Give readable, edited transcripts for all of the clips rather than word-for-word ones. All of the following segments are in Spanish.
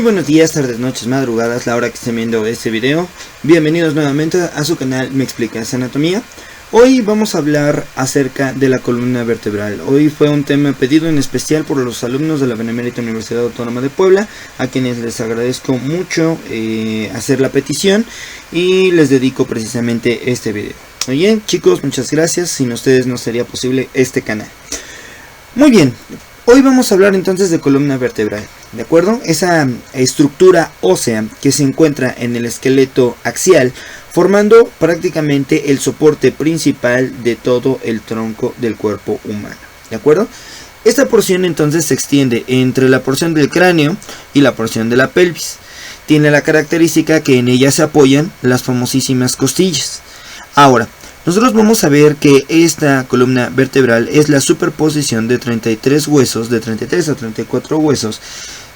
buenos días, tardes, noches, madrugadas, la hora que estén viendo este video. Bienvenidos nuevamente a su canal Me Explicas Anatomía. Hoy vamos a hablar acerca de la columna vertebral. Hoy fue un tema pedido en especial por los alumnos de la Benemérita Universidad Autónoma de Puebla, a quienes les agradezco mucho hacer la petición y les dedico precisamente este video. Muy bien, chicos, muchas gracias. Sin ustedes no sería posible este canal. Muy bien, hoy vamos a hablar entonces de columna vertebral, ¿de acuerdo? Esa estructura ósea que se encuentra en el esqueleto axial, formando prácticamente el soporte principal de todo el tronco del cuerpo humano, ¿de acuerdo? Esta porción entonces se extiende entre la porción del cráneo y la porción de la pelvis. Tiene la característica que en ella se apoyan las famosísimas costillas. Ahora, nosotros vamos a ver que esta columna vertebral es la superposición de 33 huesos, de 33 a 34 huesos,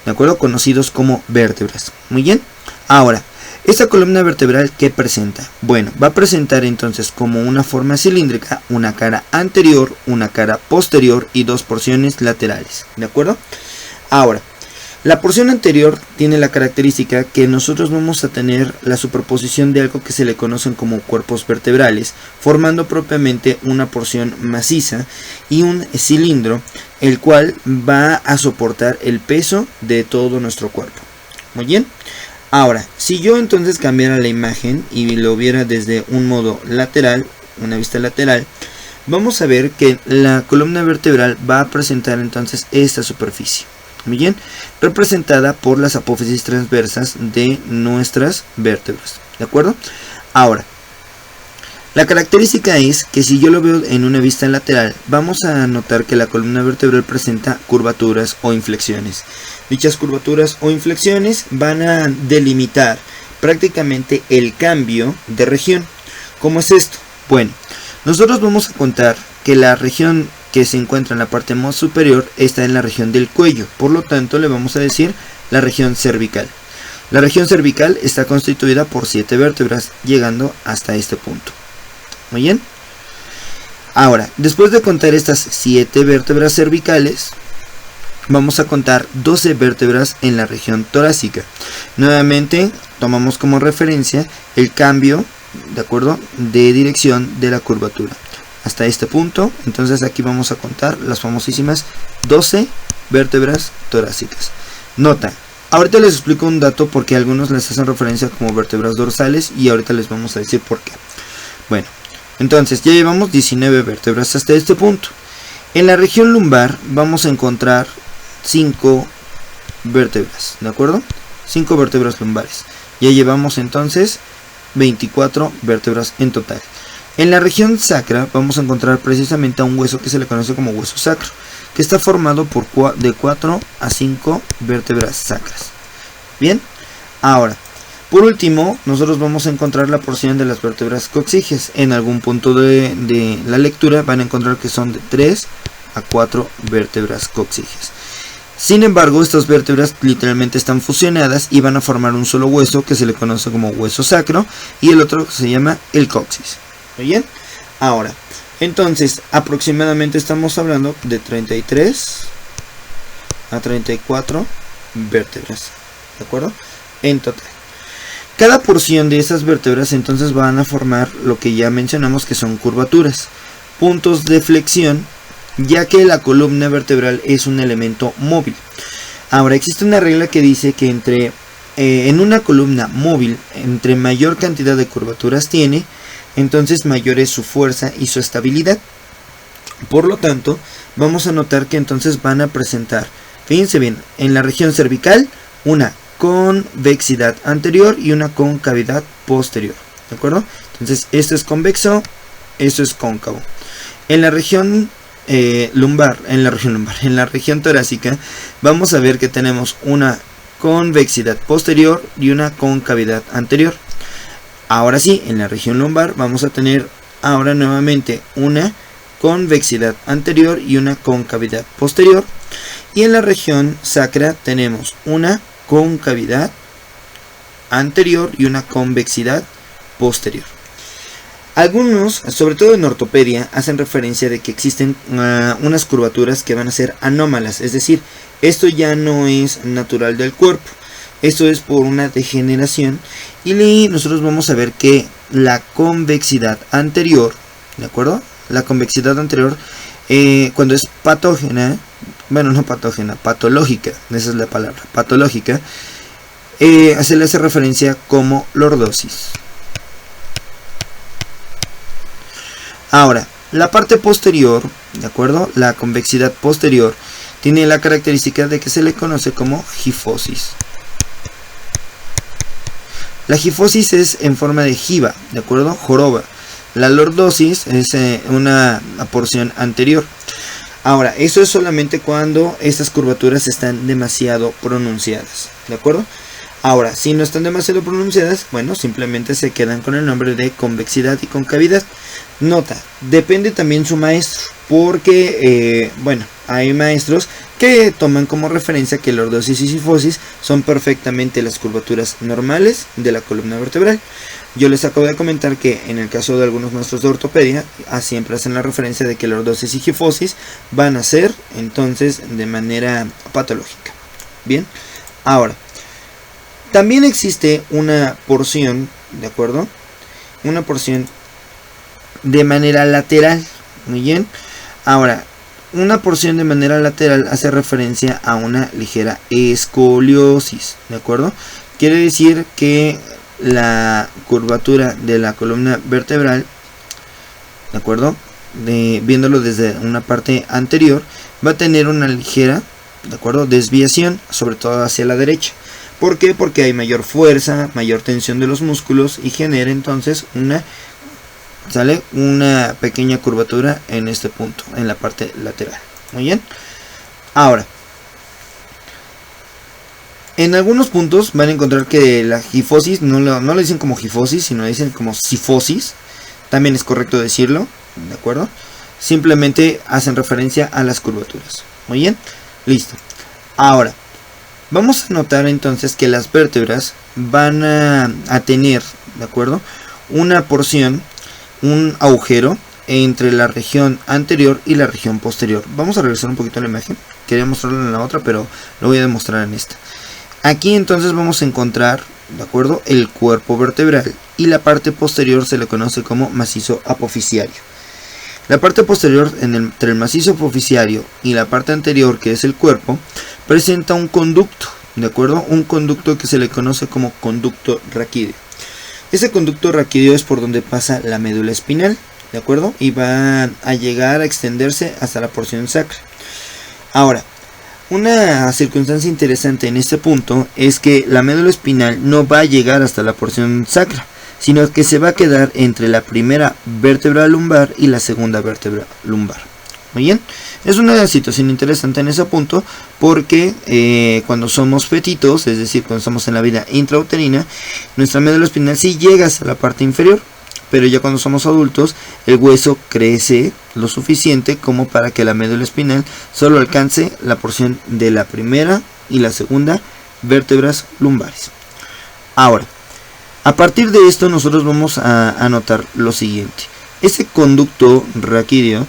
¿de acuerdo? Conocidos como vértebras. Muy bien. Ahora, esta columna vertebral, ¿qué presenta? Bueno, va a presentar entonces como una forma cilíndrica, una cara anterior, una cara posterior y dos porciones laterales, ¿de acuerdo? Ahora, la porción anterior tiene la característica que nosotros vamos a tener la superposición de algo que se le conocen como cuerpos vertebrales, formando propiamente una porción maciza y un cilindro, el cual va a soportar el peso de todo nuestro cuerpo. Muy bien. Ahora, si yo entonces cambiara la imagen y lo viera desde un modo lateral, una vista lateral, vamos a ver que la columna vertebral va a presentar entonces esta superficie. Muy bien, representada por las apófisis transversas de nuestras vértebras, ¿de acuerdo? Ahora, la característica es que si yo lo veo en una vista lateral, vamos a notar que la columna vertebral presenta curvaturas o inflexiones. Dichas curvaturas o inflexiones van a delimitar prácticamente el cambio de región. ¿Cómo es esto? Bueno, nosotros vamos a contar que la región que se encuentra en la parte más superior está en la región del cuello, por lo tanto le vamos a decir la región cervical. La región cervical está constituida por 7 vértebras, llegando hasta este punto. Muy bien. Ahora, después de contar estas 7 vértebras cervicales, vamos a contar 12 vértebras en la región torácica. Nuevamente tomamos como referencia el cambio, de acuerdo, de dirección de la curvatura hasta este punto. Entonces aquí vamos a contar las famosísimas 12 vértebras torácicas. Nota, ahorita les explico un dato porque algunos les hacen referencia como vértebras dorsales y ahorita les vamos a decir por qué. Bueno, entonces ya llevamos 19 vértebras hasta este punto. En la región lumbar vamos a encontrar 5 vértebras, ¿de acuerdo? 5 vértebras lumbares. Ya llevamos entonces 24 vértebras en total. En la región sacra vamos a encontrar precisamente a un hueso que se le conoce como hueso sacro, que está formado por de 4 a 5 vértebras sacras. Bien, ahora, por último, nosotros vamos a encontrar la porción de las vértebras coxígeas. En algún punto de la lectura van a encontrar que son de 3 a 4 vértebras coxígeas. Sin embargo, estas vértebras literalmente están fusionadas y van a formar un solo hueso que se le conoce como hueso sacro y el otro se llama el coxis. ¿Muy bien? Ahora, entonces aproximadamente estamos hablando de 33 a 34 vértebras, ¿de acuerdo? En total. Cada porción de esas vértebras entonces van a formar lo que ya mencionamos que son curvaturas, puntos de flexión, ya que la columna vertebral es un elemento móvil. Ahora, existe una regla que dice que en una columna móvil, entre mayor cantidad de curvaturas tiene, entonces mayor es su fuerza y su estabilidad. Por lo tanto, vamos a notar que entonces van a presentar, fíjense bien, en la región cervical una convexidad anterior y una concavidad posterior, ¿de acuerdo? Entonces esto es convexo, esto es cóncavo. En la región lumbar, en la región torácica vamos a ver que tenemos una convexidad posterior y una concavidad anterior. Ahora sí, en la región lumbar vamos a tener ahora nuevamente una convexidad anterior y una concavidad posterior. Y en la región sacra tenemos una concavidad anterior y una convexidad posterior. Algunos, sobre todo en ortopedia, hacen referencia de que existen unas curvaturas que van a ser anómalas, es decir, esto ya no es natural del cuerpo. Esto es por una degeneración. Y nosotros vamos a ver que la convexidad anterior, ¿de acuerdo? La convexidad anterior, cuando es patógena, bueno, no patógena, patológica, esa es la palabra, patológica, se le hace referencia como lordosis. Ahora, la parte posterior, ¿de acuerdo? La convexidad posterior tiene la característica de que se le conoce como gifosis. La gifosis es en forma de jiba, ¿de acuerdo? Joroba. La lordosis es una porción anterior. Ahora, eso es solamente cuando estas curvaturas están demasiado pronunciadas, ¿de acuerdo? Ahora, si no están demasiado pronunciadas, bueno, simplemente se quedan con el nombre de convexidad y concavidad. Nota, depende también su maestro, porque, bueno, hay maestros que toman como referencia que lordosis y gifosis son perfectamente las curvaturas normales de la columna vertebral. Yo les acabo de comentar que en el caso de algunos maestros de ortopedia, siempre hacen la referencia de que lordosis y gifosis van a ser entonces de manera patológica. Bien, ahora, también existe una porción, ¿de acuerdo? Una porción de manera lateral, muy bien. Ahora, una porción de manera lateral hace referencia a una ligera escoliosis, ¿de acuerdo? Quiere decir que la curvatura de la columna vertebral, ¿de acuerdo? Viéndolo desde una parte anterior, va a tener una ligera, ¿de acuerdo?, desviación, sobre todo hacia la derecha. ¿Por qué? Porque hay mayor fuerza, mayor tensión de los músculos y genera entonces una pequeña curvatura en este punto, en la parte lateral. Muy bien. Ahora, en algunos puntos van a encontrar que la gifosis no lo dicen como gifosis, sino dicen como sifosis. También es correcto decirlo, ¿de acuerdo? Simplemente hacen referencia a las curvaturas. Muy bien, listo. Ahora, vamos a notar entonces que las vértebras van a tener, ¿de acuerdo?, una porción, un agujero entre la región anterior y la región posterior. Vamos a regresar un poquito a la imagen. Quería mostrarlo en la otra, pero lo voy a demostrar en esta. Aquí entonces vamos a encontrar, ¿de acuerdo?, el cuerpo vertebral, y la parte posterior se le conoce como macizo apofisiario. La parte posterior, entre el macizo apofisiario y la parte anterior, que es el cuerpo, presenta un conducto, ¿de acuerdo? Un conducto que se le conoce como conducto raquídeo. Ese conducto raquídeo es por donde pasa la médula espinal, ¿de acuerdo? Y va a llegar a extenderse hasta la porción sacra. Ahora, una circunstancia interesante en este punto es que la médula espinal no va a llegar hasta la porción sacra, sino que se va a quedar entre la primera vértebra lumbar y la segunda vértebra lumbar. Muy bien, es una situación interesante en ese punto porque cuando somos fetitos, es decir, cuando estamos en la vida intrauterina, nuestra médula espinal sí llega hasta la parte inferior, pero ya cuando somos adultos, el hueso crece lo suficiente como para que la médula espinal solo alcance la porción de la primera y la segunda vértebras lumbares. Ahora, a partir de esto nosotros vamos a notar lo siguiente. Ese conducto raquídeo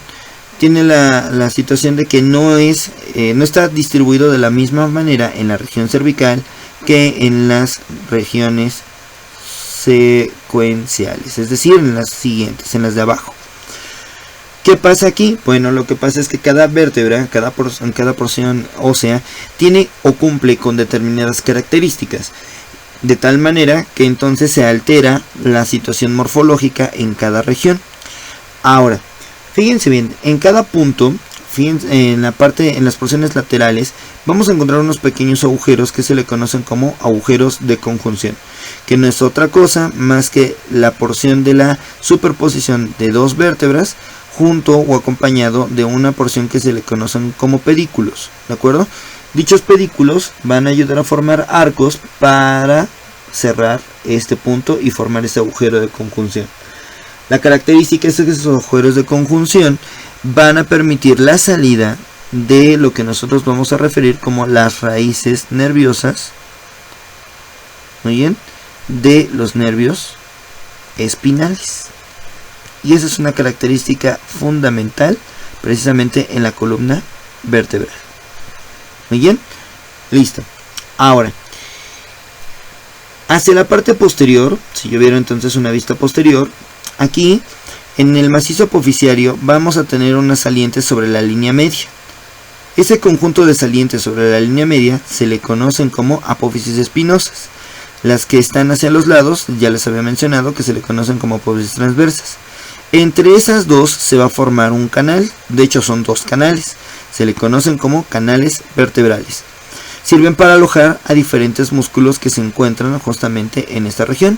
tiene la situación de que no está distribuido de la misma manera en la región cervical que en las regiones secuenciales, es decir, en las siguientes, en las de abajo. ¿Qué pasa aquí? Bueno, lo que pasa es que cada vértebra, cada porción ósea, tiene o cumple con determinadas características, de tal manera que entonces se altera la situación morfológica en cada región. Ahora, fíjense bien, en cada punto, fíjense, en las porciones laterales, vamos a encontrar unos pequeños agujeros que se le conocen como agujeros de conjunción, que no es otra cosa más que la porción de la superposición de dos vértebras junto o acompañado de una porción que se le conocen como pedículos, ¿de acuerdo? Dichos pedículos van a ayudar a formar arcos para cerrar este punto y formar este agujero de conjunción. La característica es que esos agujeros de conjunción van a permitir la salida de lo que nosotros vamos a referir como las raíces nerviosas, muy bien, de los nervios espinales. Y esa es una característica fundamental precisamente en la columna vertebral. Muy bien, listo. Ahora, Hacia la parte posterior, si yo viera entonces una vista posterior, aquí en el macizo apofisiario vamos a tener unas salientes sobre la línea media. Ese conjunto de salientes sobre la línea media se le conocen como apófisis espinosas. Las que están hacia los lados, ya les había mencionado que se le conocen como apófisis transversas. Entre esas dos se va a formar un canal, de hecho son dos canales, se le conocen como canales vertebrales. Sirven para alojar a diferentes músculos que se encuentran justamente en esta región,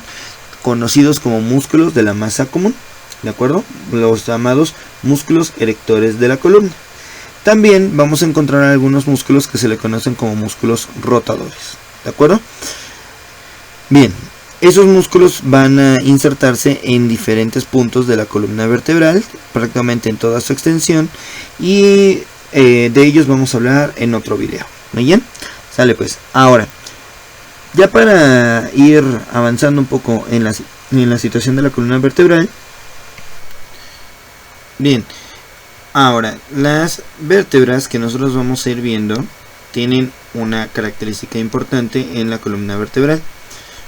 conocidos como músculos de la masa común, ¿de acuerdo? Los llamados músculos erectores de la columna. También vamos a encontrar algunos músculos que se le conocen como músculos rotadores, ¿de acuerdo? Bien, esos músculos van a insertarse en diferentes puntos de la columna vertebral, prácticamente en toda su extensión, y de ellos vamos a hablar en otro video. ¿Muy bien? Sale pues. Ahora, ya para ir avanzando un poco en la situación de la columna vertebral. Bien, ahora, las vértebras que nosotros vamos a ir viendo tienen una característica importante en la columna vertebral.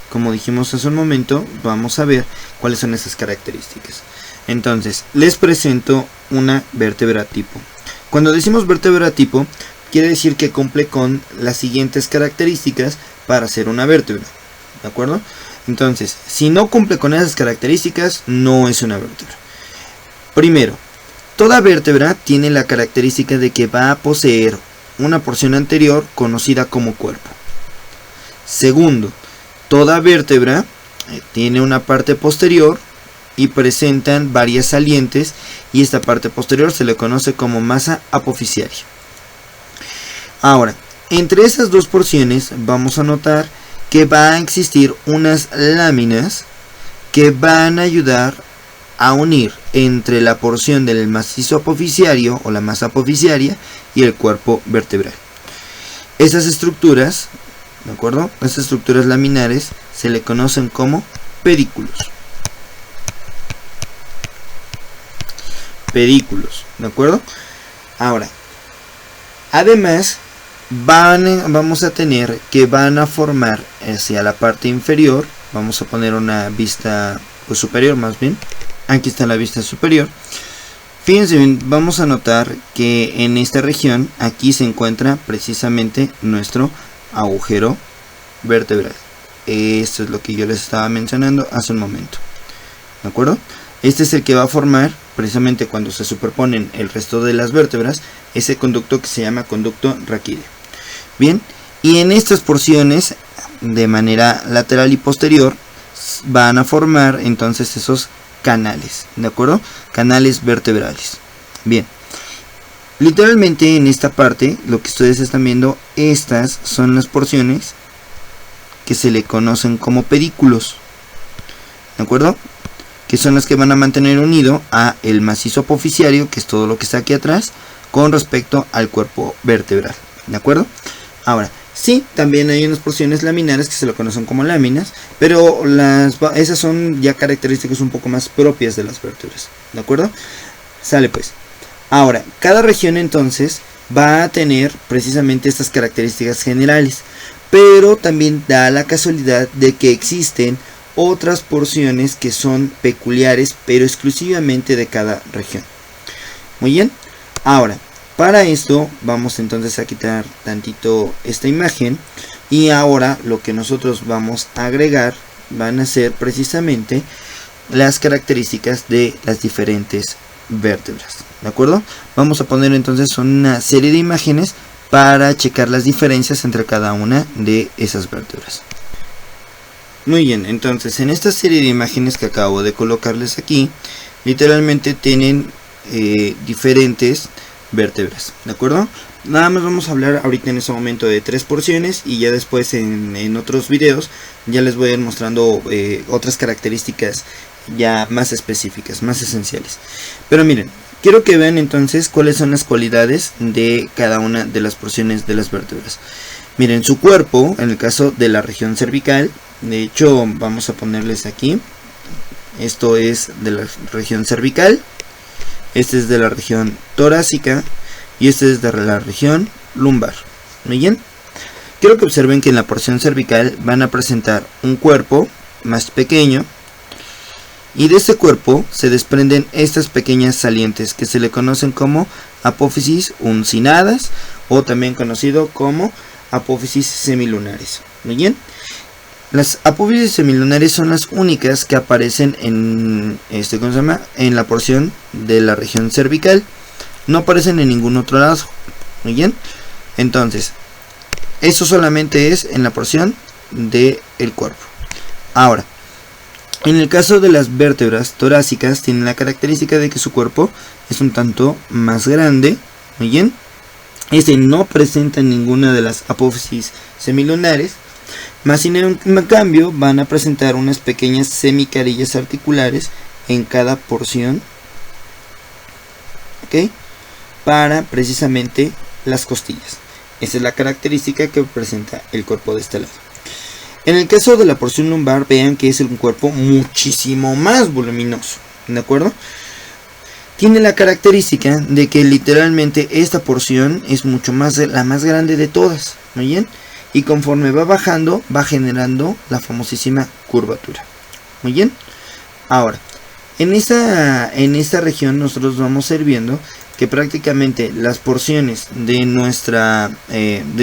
Como dijimos hace un momento, vamos a ver cuáles son esas características. Entonces, les presento una vértebra tipo. Cuando decimos vértebra tipo, quiere decir que cumple con las siguientes características para ser una vértebra, ¿de acuerdo? Entonces, si no cumple con esas características, no es una vértebra. Primero, toda vértebra tiene la característica de que va a poseer una porción anterior conocida como cuerpo. Segundo, toda vértebra tiene una parte posterior y presentan varias salientes, y esta parte posterior se le conoce como masa apofisiaria. Ahora, entre esas dos porciones vamos a notar que va a existir unas láminas que van a ayudar a unir entre la porción del macizo apofisiario o la masa apofisiaria y el cuerpo vertebral. Esas estructuras, ¿de acuerdo? Estas estructuras laminares se le conocen como pedículos. Pedículos, ¿de acuerdo? Ahora, además vamos a tener que van a formar hacia la parte inferior. Vamos a poner una vista pues, superior más bien. Aquí está la vista superior. Fíjense bien, vamos a notar que en esta región aquí se encuentra precisamente nuestro agujero vertebral. Esto es lo que yo les estaba mencionando hace un momento, ¿de acuerdo? Este es el que va a formar precisamente cuando se superponen el resto de las vértebras ese conducto que se llama conducto raquídeo. Bien, y en estas porciones de manera lateral y posterior van a formar entonces esos canales, ¿de acuerdo? Canales vertebrales. Bien, literalmente en esta parte lo que ustedes están viendo, estas son las porciones que se le conocen como pedículos, ¿de acuerdo? Que son las que van a mantener unido a el macizo apofisiario, que es todo lo que está aquí atrás, con respecto al cuerpo vertebral, ¿de acuerdo? Ahora, sí, también hay unas porciones laminares que se lo conocen como láminas, pero esas son ya características un poco más propias de las vértebras, ¿de acuerdo? Sale pues. Ahora, cada región entonces va a tener precisamente estas características generales, pero también da la casualidad de que existen otras porciones que son peculiares, pero exclusivamente de cada región. Muy bien, ahora, para esto vamos entonces a quitar tantito esta imagen, y ahora lo que nosotros vamos a agregar van a ser precisamente las características de las diferentes vértebras, ¿de acuerdo? Vamos a poner entonces una serie de imágenes para checar las diferencias entre cada una de esas vértebras. Muy bien, entonces en esta serie de imágenes que acabo de colocarles aquí, literalmente tienen diferentes vértebras, ¿de acuerdo? Nada más vamos a hablar ahorita en este momento de 3 porciones, y ya después en otros videos ya les voy a ir mostrando otras características ya más específicas, más esenciales. Pero miren, quiero que vean entonces cuáles son las cualidades de cada una de las porciones de las vértebras. Miren, su cuerpo, en el caso de la región cervical, de hecho vamos a ponerles aquí, esto es de la región cervical, este es de la región torácica y este es de la región lumbar. Muy bien, quiero que observen que en la porción cervical van a presentar un cuerpo más pequeño, y de ese cuerpo se desprenden estas pequeñas salientes que se le conocen como apófisis uncinadas, o también conocido como apófisis semilunares. Muy bien, las apófisis semilunares son las únicas que aparecen en en la porción de la región cervical, no aparecen en ningún otro lado. Muy bien, entonces eso solamente es en la porción del cuerpo. Ahora, en el caso de las vértebras torácicas, tienen la característica de que su cuerpo es un tanto más grande. Muy bien, no presenta ninguna de las apófisis semilunares, más sin en cambio van a presentar unas pequeñas semicarillas articulares en cada porción, ¿ok?, para precisamente las costillas. Esa es la característica que presenta el cuerpo de este lado. En el caso de la porción lumbar, vean que es un cuerpo muchísimo más voluminoso, ¿de acuerdo? Tiene la característica de que literalmente esta porción es mucho más la más grande de todas, ¿muy bien? Y conforme va bajando, va generando la famosísima curvatura. Muy bien. Ahora, en esta región nosotros vamos a ir viendo que prácticamente las porciones de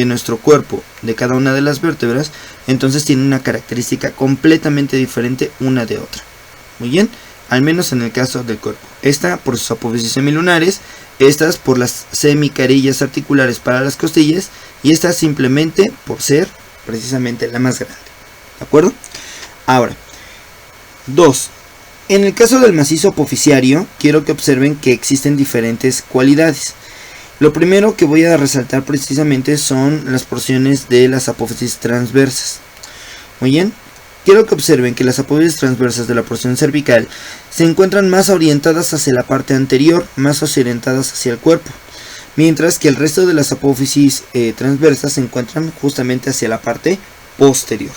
nuestro cuerpo, de cada una de las vértebras, entonces tienen una característica completamente diferente una de otra. Muy bien, al menos en el caso del cuerpo. Esta por sus apófisis semilunares, estas por las semicarillas articulares para las costillas, y esta simplemente por ser precisamente la más grande. ¿De acuerdo? Ahora, 2. En el caso del macizo apofisiario, quiero que observen que existen diferentes cualidades. Lo primero que voy a resaltar precisamente son las porciones de las apófisis transversas. Muy bien, quiero que observen que las apófisis transversas de la porción cervical se encuentran más orientadas hacia la parte anterior, más orientadas hacia el cuerpo, mientras que el resto de las apófisis transversas se encuentran justamente hacia la parte posterior.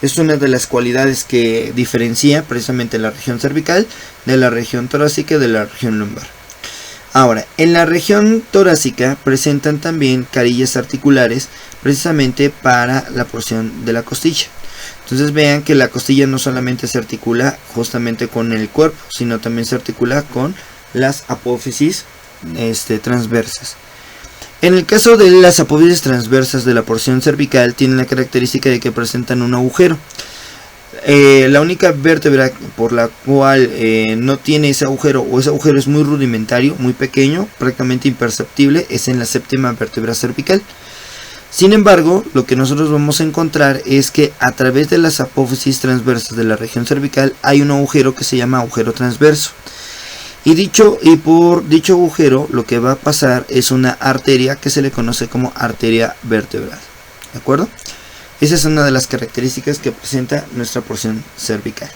Es una de las cualidades que diferencia precisamente la región cervical de la región torácica y de la región lumbar. Ahora, en la región torácica presentan también carillas articulares precisamente para la porción de la costilla. Entonces vean que la costilla no solamente se articula justamente con el cuerpo, sino también se articula con las apófisis transversas. En el caso de las apófisis transversas de la porción cervical, tienen la característica de que presentan un agujero. La única vértebra por la cual no tiene ese agujero, o ese agujero es muy rudimentario, muy pequeño, prácticamente imperceptible, es en la séptima vértebra cervical. Sin embargo, lo que nosotros vamos a encontrar es que a través de las apófisis transversas de la región cervical hay un agujero que se llama agujero transverso. Y por dicho agujero lo que va a pasar es una arteria que se le conoce como arteria vertebral. ¿De acuerdo? Esa es una de las características que presenta nuestra porción cervical.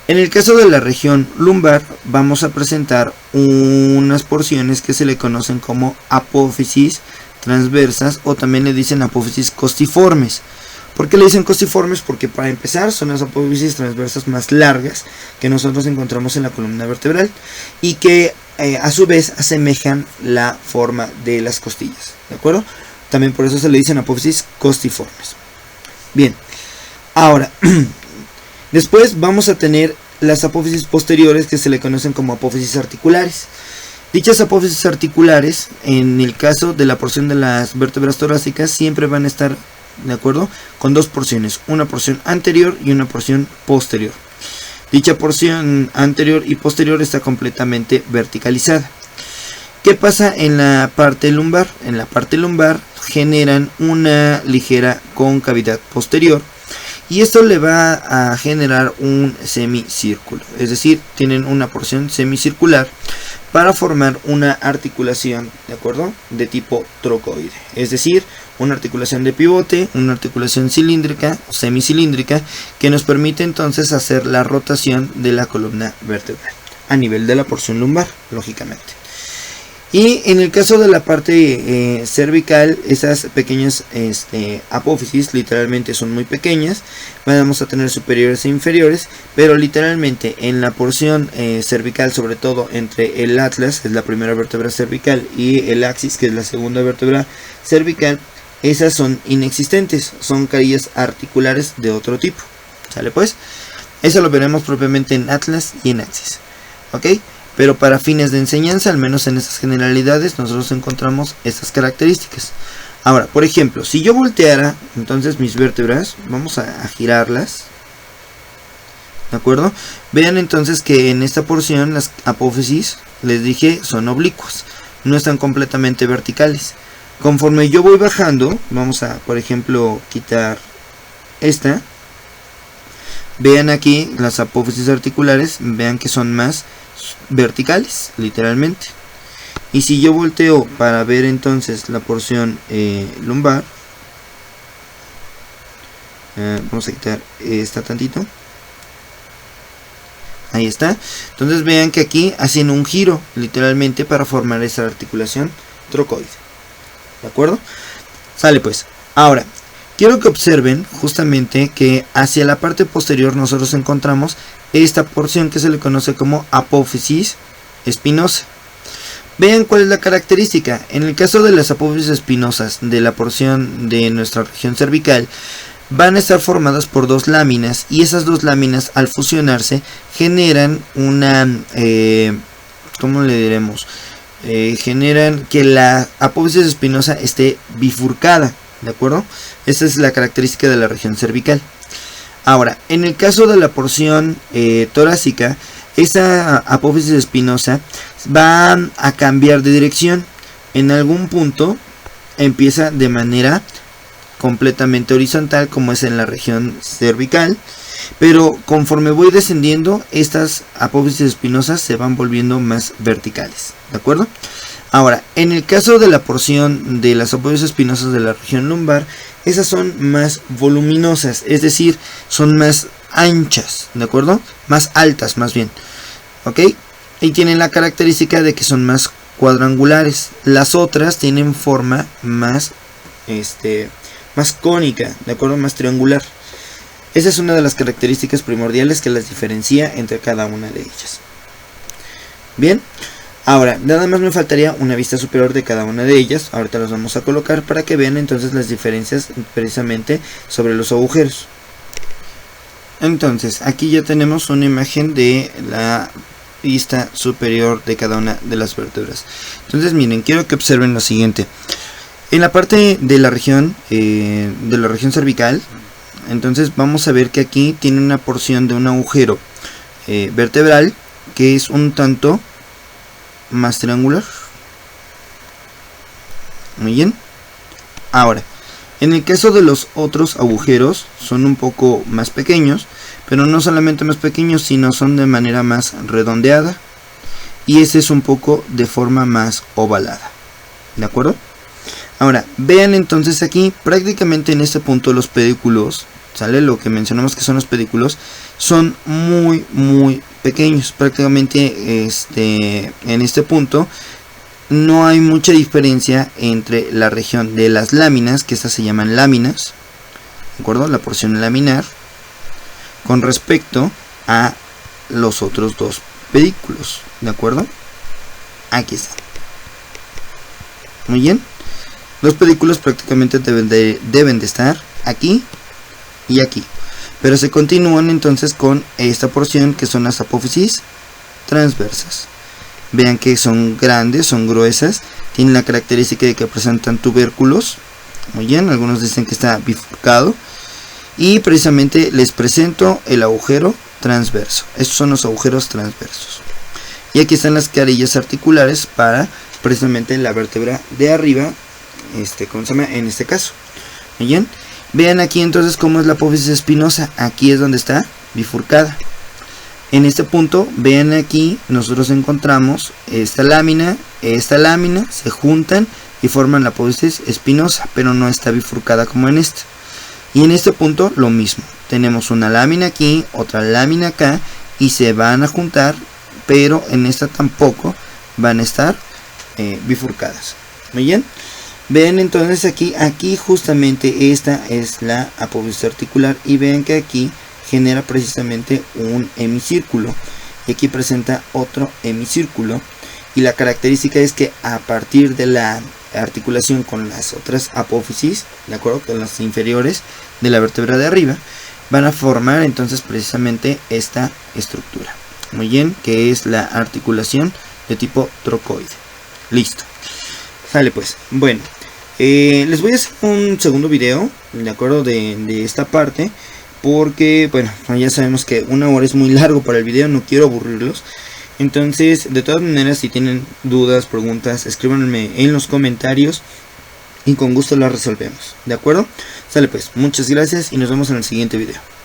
En el caso de la región lumbar vamos a presentar unas porciones que se le conocen como apófisis transversas, o también le dicen apófisis costiformes. ¿Por qué le dicen costiformes? Porque para empezar son las apófisis transversas más largas que nosotros encontramos en la columna vertebral, y que a su vez asemejan la forma de las costillas. ¿De acuerdo? También por eso se le dicen apófisis costiformes. Bien, ahora después vamos a tener las apófisis posteriores, que se le conocen como apófisis articulares. Dichas apófisis articulares, en el caso de la porción de las vértebras torácicas, siempre van a estar de acuerdo con dos porciones, una porción anterior y una porción posterior. Dicha porción anterior y posterior está completamente verticalizada. ¿Qué pasa en la parte lumbar? En la parte lumbar generan una ligera concavidad posterior, y esto le va a generar un semicírculo, es decir, tienen una porción semicircular para formar una articulación, ¿de acuerdo?, de tipo trocoide, es decir, una articulación de pivote, una articulación cilíndrica o semicilíndrica, que nos permite entonces hacer la rotación de la columna vertebral a nivel de la porción lumbar, lógicamente. Y en el caso de la parte cervical, esas pequeñas apófisis literalmente son muy pequeñas. Vamos a tener superiores e inferiores, pero literalmente en la porción cervical, sobre todo entre el atlas, que es la primera vértebra cervical, y el axis, que es la segunda vértebra cervical, esas son inexistentes, son carillas articulares de otro tipo. ¿Sale pues? Eso lo veremos propiamente en Atlas y en Axis. ¿Ok? Pero para fines de enseñanza, al menos en estas generalidades, nosotros encontramos estas características. Ahora, por ejemplo, si yo volteara entonces mis vértebras, vamos a girarlas, ¿de acuerdo? Vean entonces que en esta porción las apófisis, les dije, son oblicuas, no están completamente verticales. Conforme yo voy bajando, vamos a, por ejemplo, quitar esta. Vean aquí las apófisis articulares, vean que son más verticales, literalmente. Y si yo volteo para ver entonces la porción lumbar, vamos a quitar esta tantito. Ahí está. Entonces vean que aquí hacen un giro, literalmente, para formar esa articulación trocoide. ¿De acuerdo? Sale pues. Ahora, quiero que observen justamente que hacia la parte posterior nosotros encontramos esta porción que se le conoce como apófisis espinosa. Vean cuál es la característica. En el caso de las apófisis espinosas de la porción de nuestra región cervical, van a estar formadas por dos láminas, y esas dos láminas al fusionarse generan una, ¿cómo le diremos? Generan que la apófisis espinosa esté bifurcada, ¿de acuerdo? Esa es la característica de la región cervical. Ahora, en el caso de la porción torácica, esa apófisis espinosa va a cambiar de dirección. En algún punto empieza de manera completamente horizontal, como es en la región cervical, pero conforme voy descendiendo, estas apófisis espinosas se van volviendo más verticales, ¿de acuerdo? Ahora, en el caso de la porción de las apófisis espinosas de la región lumbar, esas son más voluminosas, es decir, son más anchas, ¿de acuerdo? Más altas, más bien, ¿ok? Y tienen la característica de que son más cuadrangulares. Las otras tienen forma más, más cónica, ¿de acuerdo? Más triangular. Esa es una de las características primordiales que las diferencia entre cada una de ellas. Bien, ahora nada más me faltaría una vista superior de cada una de ellas. Ahorita las vamos a colocar para que vean entonces las diferencias precisamente sobre los agujeros. Entonces aquí ya tenemos una imagen de la vista superior de cada una de las vértebras. Entonces miren, quiero que observen lo siguiente. En la parte de la región cervical, entonces vamos a ver que aquí tiene una porción de un agujero vertebral que es un tanto más triangular. Muy bien. Ahora, en el caso de los otros agujeros, son un poco más pequeños, pero no solamente más pequeños, sino son de manera más redondeada, y ese es un poco de forma más ovalada. ¿De acuerdo? Ahora, vean entonces aquí, prácticamente en este punto los pedículos, ¿sale? Lo que mencionamos que son los pedículos, son muy pequeños. Prácticamente en este punto no hay mucha diferencia entre la región de las láminas, que estas se llaman láminas, ¿de acuerdo? La porción laminar, con respecto a los otros dos pedículos, ¿de acuerdo? Aquí está. Muy bien. Los pedículos prácticamente deben de estar aquí y aquí, pero se continúan entonces con esta porción que son las apófisis transversas. Vean que son grandes, son gruesas, tienen la característica de que presentan tubérculos. Muy bien, algunos dicen que está bifurcado, y precisamente les presento el agujero transverso. Estos son los agujeros transversos, y aquí están las carillas articulares para precisamente la vértebra de arriba, ¿cómo se llama? En este caso. Muy bien, vean aquí entonces cómo es la apófisis espinosa. Aquí es donde está bifurcada. En este punto, vean aquí, nosotros encontramos esta lámina se juntan y forman la apófisis espinosa, pero no está bifurcada como en esta. Y en este punto lo mismo, tenemos una lámina aquí, otra lámina acá, y se van a juntar, pero en esta tampoco van a estar bifurcadas. Muy bien, ven entonces aquí justamente esta es la apófisis articular, y ven que aquí genera precisamente un hemicírculo, y aquí presenta otro hemicírculo, y la característica es que a partir de la articulación con las otras apófisis, de acuerdo, con las inferiores de la vértebra de arriba, van a formar entonces precisamente esta estructura. Muy bien, que es la articulación de tipo trocoide. Listo. Sale pues. Bueno, les voy a hacer un segundo video, de acuerdo, de esta parte, porque, bueno, ya sabemos que 1 hora es muy largo para el video, no quiero aburrirlos. Entonces, de todas maneras, si tienen dudas, preguntas, escríbanme en los comentarios y con gusto las resolvemos. ¿De acuerdo? Sale pues, muchas gracias y nos vemos en el siguiente video.